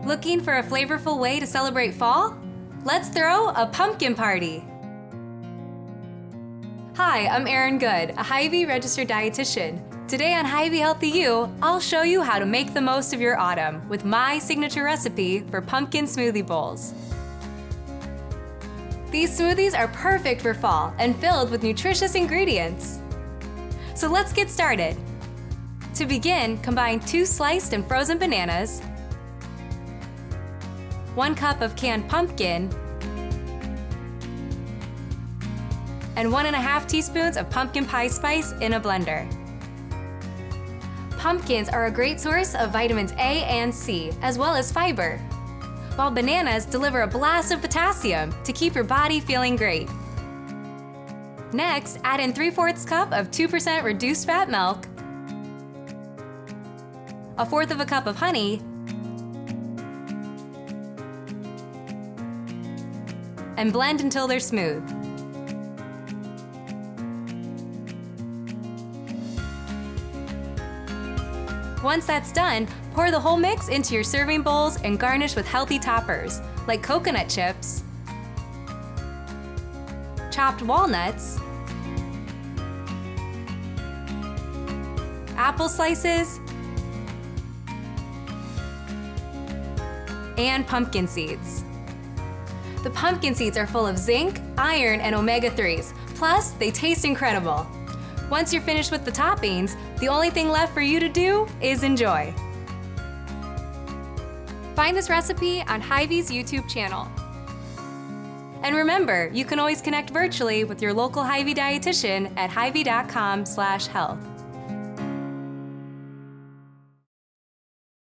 Looking for a flavorful way to celebrate fall? Let's throw a pumpkin party! Hi, I'm Erin Good, a Hy-Vee Registered Dietitian. Today on Hy-Vee Healthy You, I'll show you how to make the most of your autumn with my signature recipe for pumpkin smoothie bowls. These smoothies are perfect for fall and filled with nutritious ingredients. So let's get started. To begin, combine 2 sliced and frozen bananas, 1 cup of canned pumpkin, and 1½ teaspoons of pumpkin pie spice in a blender. Pumpkins are a great source of vitamins A and C, as well as fiber, while bananas deliver a blast of potassium to keep your body feeling great. Next, add in 3/4 cup of 2% reduced fat milk, 1/4 cup of honey, and blend until they're smooth. Once that's done, pour the whole mix into your serving bowls and garnish with healthy toppers like coconut chips, chopped walnuts, apple slices, and pumpkin seeds. The pumpkin seeds are full of zinc, iron, and omega-3s, plus they taste incredible. Once you're finished with the toppings, the only thing left for you to do is enjoy. Find this recipe on Hy-Vee's YouTube channel. And remember, you can always connect virtually with your local Hy-Vee dietitian at hyvee.com/health.